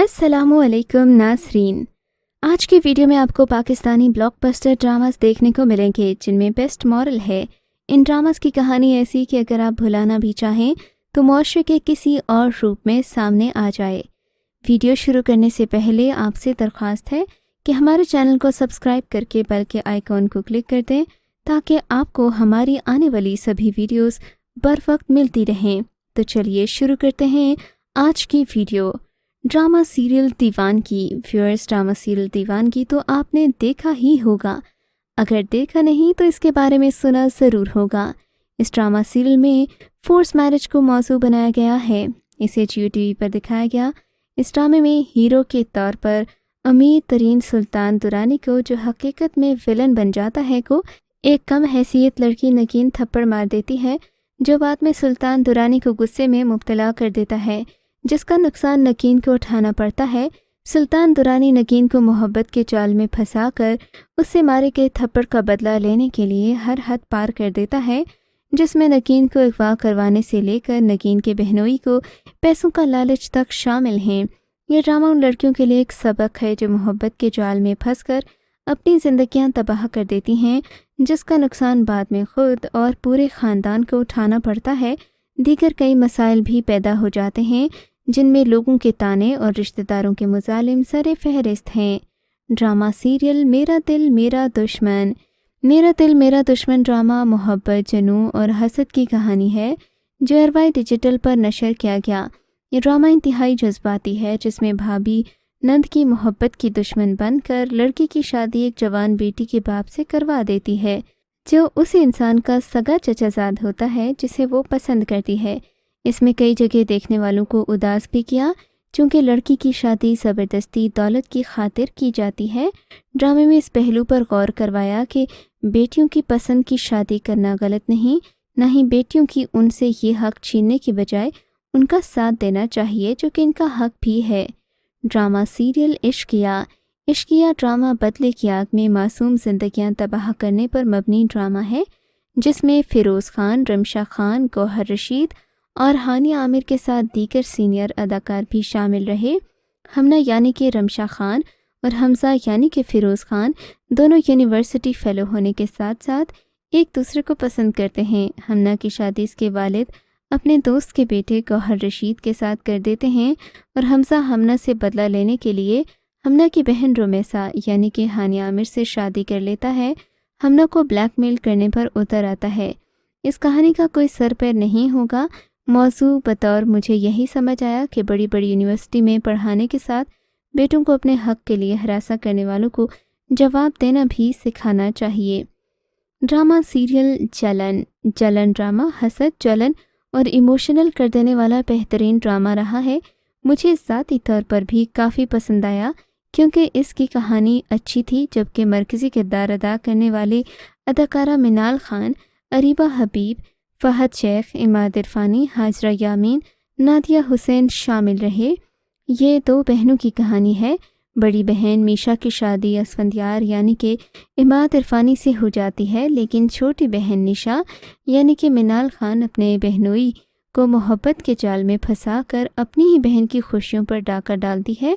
अस्सलामु अलैकुम नाज़रीन। आज की वीडियो में आपको पाकिस्तानी ब्लॉकबस्टर ड्रामास देखने को मिलेंगे जिनमें बेस्ट मॉरल है। इन ड्रामास की कहानी ऐसी कि अगर आप भुलाना भी चाहें तो मुआशरे के किसी और रूप में सामने आ जाए। वीडियो शुरू करने से पहले आपसे दरख्वास्त है कि हमारे चैनल को सब्सक्राइब करके बेल के आइकॉन को क्लिक कर दें ताकि आपको हमारी आने वाली सभी वीडियोस बर वक्त मिलती रहें। तो चलिए शुरू करते हैं आज की वीडियो। ड्रामा सीरियल दीवानगी। व्यूअर्स, ड्रामा सीरियल दीवानगी तो आपने देखा ही होगा, अगर देखा नहीं तो इसके बारे में सुना ज़रूर होगा। इस ड्रामा सीरियल में फोर्स मैरिज को मौजू बनाया गया है। इसे जियो टीवी पर दिखाया गया। इस ड्रामे में हीरो के तौर पर अमीर तरीन सुल्तान दुरानी को, जो हकीकत में विलन बन जाता है, को एक कम हैसियत लड़की नगीन थप्पड़ मार देती है, जो बाद में सुल्तान दुरानी को गुस्से में मुब्तला कर देता है, जिसका नुकसान नगीन को उठाना पड़ता है। सुल्तान दुरानी नगीन को मोहब्बत के जाल में फंसाकर उससे मारे गए थप्पड़ का बदला लेने के लिए हर हद पार कर देता है, जिसमें नगीन को अगवा करवाने से लेकर नगीन के बहनोई को पैसों का लालच तक शामिल हैं। ये ड्रामा उन लड़कियों के लिए एक सबक है जो मोहब्बत के जाल में फंसकर अपनी ज़िंदगियां तबाह कर देती हैं, जिसका नुकसान बाद में खुद और पूरे ख़ानदान को उठाना पड़ता है। दीगर कई मसाइल भी पैदा हो जाते हैं जिनमें लोगों के ताने और रिश्तेदारों के मुजालिम सरे फहरिस्त हैं। ड्रामा सीरियल मेरा दिल मेरा दुश्मन। मेरा दिल मेरा दुश्मन ड्रामा मोहब्बत, जनू और हसद की कहानी है जो अरवाई डिजिटल पर नशर किया गया। ये ड्रामा इंतहाई जज्बाती है, जिसमें भाभी नंद की मोहब्बत की दुश्मन बनकर लड़की की शादी एक जवान बेटी के बाप से करवा देती है, जो उस इंसान का सगा चचाजाद होता है जिसे वो पसंद करती है। इसमें कई जगह देखने वालों को उदास भी किया, चूँकि लड़की की शादी ज़बरदस्ती दौलत की खातिर की जाती है। ड्रामे में इस पहलू पर गौर करवाया कि बेटियों की पसंद की शादी करना गलत नहीं, न ही बेटियों की उनसे ये हक छीनने की बजाय उनका साथ देना चाहिए, जो कि इनका हक भी है। Drama serial Ishqiya. Ishqiya drama बदले की आग में मासूम जिंदगियां तबाह करने पर मबनी ड्रामा है, जिसमें फ़िरोज़ खान, रमशा खान, गौहर रशीद और हानिया आमिर के साथ दीगर सीनियर अदाकार भी शामिल रहे। हमना यानी कि रमशा खान और हमजा यानी कि फ़िरोज़ खान दोनों यूनिवर्सिटी फ़ेलो होने के साथ साथ एक दूसरे को पसंद करते हैं। हमना की शादी इसके वालिद अपने दोस्त के बेटे गौहर रशीद के साथ कर देते हैं और हमजा हमना से बदला लेने के लिए हमना की बहन रुमैसा यानी कि हानिया आमिर से शादी कर लेता है। हमना को ब्लैकमेल करने पर उतर आता है। इस कहानी का कोई सर पैर नहीं होगा। मौजू बतौर मुझे यही समझ आया कि बड़ी बड़ी यूनिवर्सिटी में पढ़ाने के साथ बेटों को अपने हक के लिए हरासा करने वालों को जवाब देना भी सिखाना चाहिए। ड्रामा सीरियल जलन। जलन ड्रामा हसद, जलन और इमोशनल कर देने वाला बेहतरीन ड्रामा रहा है। मुझे ज़ाती तौर पर भी काफ़ी पसंद आया, क्योंकि इसकी कहानी अच्छी थी, जबकि मरकज़ी किरदार अदा करने वाले अदाकारा मिनाल खान, अरीबा हबीब, फ़हद शेख, इमाद इरफानी, हाजरा यामीन, नादिया हुसैन शामिल रहे। ये दो बहनों की कहानी है। बड़ी बहन मीशा की शादी असफंदियार यानी कि इमाद इरफानी से हो जाती है, लेकिन छोटी बहन निशा यानी कि मिनाल खान अपने बहनोई को मोहब्बत के जाल में फंसा कर अपनी ही बहन की खुशियों पर डाका डालती है।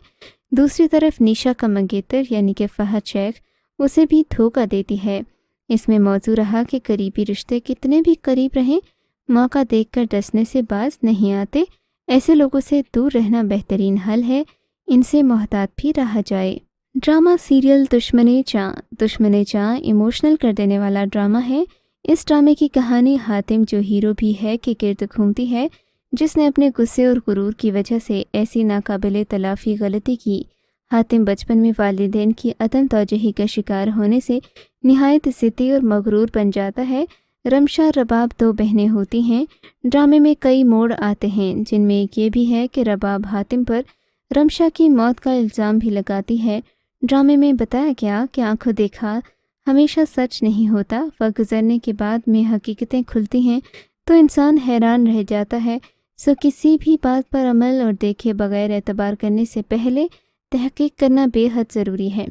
दूसरी तरफ निशा का मंगेतर यानी कि फ़हद शेख उसे भी धोखा देती है। इसमें मौजू रहा कि करीबी रिश्ते कितने भी करीब रहें, मौका देखकर डसने से बाज नहीं आते। ऐसे लोगों से दूर रहना बेहतरीन हल है, इनसे मोहतात भी रहा जाए। ड्रामा सीरियल दुश्मने जां। दुश्मने जां इमोशनल कर देने वाला ड्रामा है। इस ड्रामे की कहानी हातिम, जो हीरो भी है, के गिर्द घूमती है, जिसने अपने गुस्से और गुरूर की वजह से ऐसी नाकाबिले तलाफ़ी गलती की। हातिम बचपन में वालिदैन की अदम तवज्जुही का शिकार होने से निहायत ज़िद्दी और मगरूर बन जाता है। रमशा रबाब दो बहनें होती हैं। ड्रामे में कई मोड़ आते हैं, जिनमें एक ये भी है कि रबाब हातिम पर रमशा की मौत का इल्ज़ाम भी लगाती है। ड्रामे में बताया गया कि आंखों देखा हमेशा सच नहीं होता। वक्त गुजरने के बाद में हकीकतें खुलती हैं तो इंसान हैरान रह जाता है। सो किसी भी बात पर अमल और देखे बगैर एतबार करने से पहले तहकीक करना बेहद ज़रूरी है।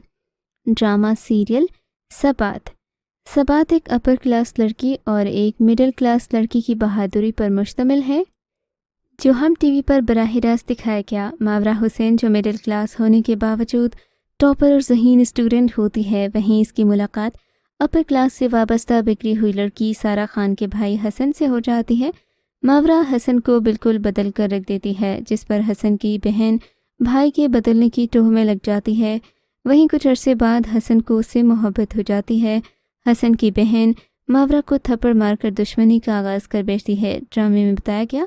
Drama serial सबात। सबात एक अपर क्लास लड़की और एक मिडिल क्लास लड़की की बहादुरी पर मुश्तमिल है, जो हम टीवी पर बराह रास्त दिखाया गया। मावरा हुसैन जो मिडिल क्लास होने के बावजूद टॉपर और ज़हीन स्टूडेंट होती है, वहीं इसकी मुलाकात अपर क्लास से वाबस्ता बिगड़ी हुई लड़की सारा खान के भाई हसन से हो जाती है। मावरा हसन को बिल्कुल बदल कर रख देती है, जिस पर हसन की बहन भाई के बदलने की टोह में लग जाती है। वहीं कुछ अरसे बाद हसन को उससे मोहब्बत हो जाती है। हसन की बहन मावरा को थप्पड़ मारकर दुश्मनी का आगाज़ कर बैठती है। ड्रामे में बताया गया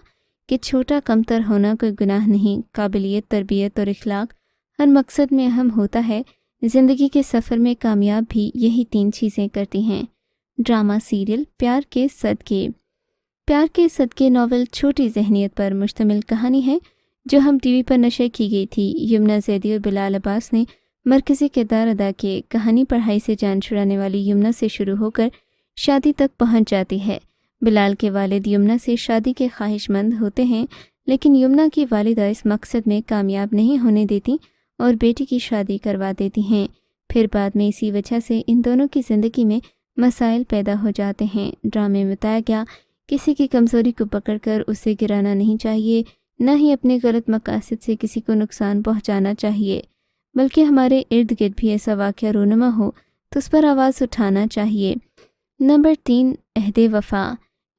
कि छोटा कमतर होना कोई गुनाह नहीं, काबिलियत, तरबियत और इखलाक हर मकसद में अहम होता है। ज़िंदगी के सफ़र में कामयाब भी यही 3 चीज़ें करती हैं। ड्रामा सीरियल प्यार के सदके। प्यार के सदके नावल छोटी जहनीत पर मुश्तमिल कहानी है जो हम टीवी पर नशर की गई थी। यमुना जैदी और बिलाल अब्बास ने मरकज़ी किरदार अदा किए। कहानी पढ़ाई से जान छुड़ाने वाली यमुना से शुरू होकर शादी तक पहुंच जाती है। बिलाल के वालिद यमुना से शादी के ख्वाहिशमंद होते हैं, लेकिन यमुना की वालिदा इस मकसद में कामयाब नहीं होने देती और बेटी की शादी करवा देती हैं। फिर बाद में इसी वजह से इन दोनों की ज़िंदगी में मसाइल पैदा हो जाते हैं। ड्रामे में बताया गया किसी की कमज़ोरी को पकड़कर उसे गिराना नहीं चाहिए, न ही अपने गलत मकासद से किसी को नुकसान पहुंचाना चाहिए, बल्कि हमारे इर्द गिर्द भी ऐसा वाक़या रूनुमा हो तो उस पर आवाज़ उठाना चाहिए। नंबर 3, अहदे वफ़ा।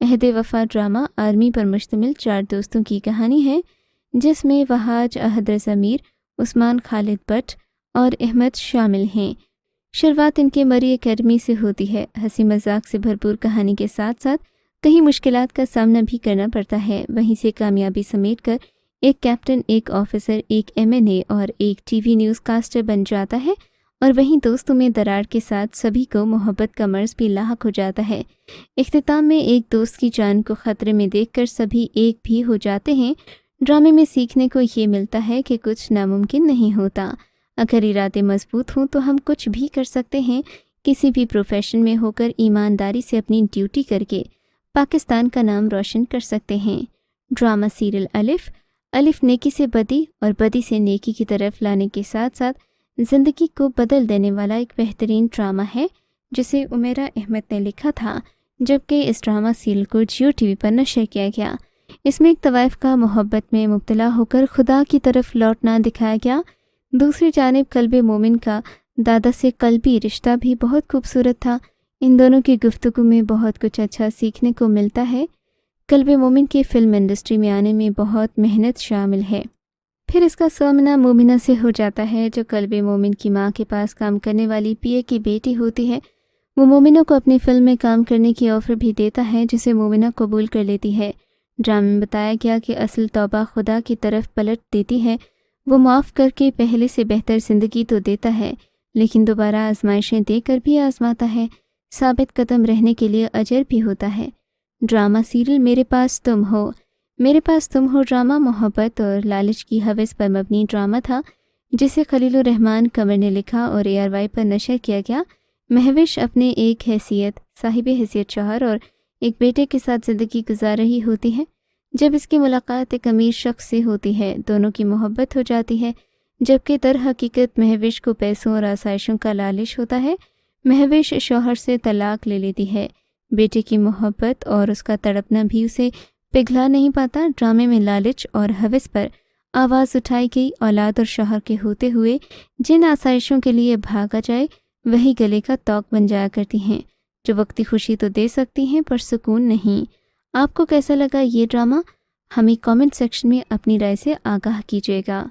अहदे वफ़ा ड्रामा आर्मी पर मुश्तमिल 4 दोस्तों की कहानी है, जिसमें वहाज, अहद रज़ा मीर, उस्मान खालिद भट्ट और अहमद शामिल हैं। शुरुआत इनके मरी एकेडमी से होती है। हंसी मजाक से भरपूर कहानी के साथ साथ कई मुश्किलात का सामना भी करना पड़ता है। वहीं से कामयाबी समेट कर एक कैप्टन, एक ऑफिसर, एक MNA और एक TV न्यूज़ कास्टर बन जाता है। और वहीं दोस्तों में दरार के साथ सभी को मोहब्बत का मर्ज भी लाहक हो जाता है। इख्तिताम में एक दोस्त की जान को ख़तरे में देखकर सभी एक भी हो जाते हैं। ड्रामे में सीखने को ये मिलता है कि कुछ नामुमकिन नहीं होता। अगर इरादे मजबूत हों तो हम कुछ भी कर सकते हैं। किसी भी प्रोफेशन में होकर ईमानदारी से अपनी ड्यूटी करके पाकिस्तान का नाम रोशन कर सकते हैं। ड्रामा सीरियल अलिफ। अलिफ नेकी से बदी और बदी से नेकी की तरफ लाने के साथ साथ ज़िंदगी को बदल देने वाला एक बेहतरीन ड्रामा है, जिसे उमेरा अहमद ने लिखा था, जबकि इस ड्रामा सीरियल को जियो TV पर नशर किया गया। इसमें एक तवाइफ का मोहब्बत में मुब्तला होकर खुदा की तरफ लौटना दिखाया गया। दूसरी जानिब कल्बे मोमिन का दादा से कल्बी रिश्ता भी बहुत खूबसूरत था। इन दोनों की गुफ्तगू में बहुत कुछ अच्छा सीखने को मिलता है। कल्बे मोमिन की फ़िल्म इंडस्ट्री में आने में बहुत मेहनत शामिल है। फिर इसका सामना मोमिना से हो जाता है, जो कल्बे मोमिन की माँ के पास काम करने वाली PA की बेटी होती है। वो मोमिना को अपनी फ़िल्म में काम करने की ऑफ़र भी देता है, जिसे मोमिना कबूल कर लेती है। ड्रामे में बताया गया कि असल तौबा खुदा की तरफ पलट देती है। वो माफ़ करके पहले से बेहतर ज़िंदगी तो देता है, लेकिन दोबारा आजमाइशें देकर भी आजमाता है। साबित कदम रहने के लिए अजर भी होता है। ड्रामा सीरियल मेरे पास तुम हो। मेरे पास तुम हो ड्रामा मोहब्बत और लालच की हवस पर मबनी ड्रामा था, जिसे खलीलुर रहमान कंवर ने लिखा और ARY पर नशर किया गया। महविश अपने एक साहिब हैसियत शौहर और एक बेटे के साथ ज़िंदगी गुजार रही होती है। जब इसकी मुलाकात एक अमीर शख्स से होती है, दोनों की मोहब्बत हो जाती है, जबकि दर हकीकत महविश को पैसों और आसाइशों का लालच होता है। महविश शौहर से तलाक ले लेती है। बेटे की मोहब्बत और उसका तड़पना भी उसे पिघला नहीं पाता। ड्रामे में लालच और हवस पर आवाज़ उठाई गई। औलाद और शौहर के होते हुए जिन आसाइशों के लिए भागा जाए, वही गले का तौक बन जाया करती हैं, जो वक्ती खुशी तो दे सकती हैं पर सुकून नहीं। आपको कैसा लगा ये ड्रामा? हमें कमेंट सेक्शन में अपनी राय से आगाह कीजिएगा।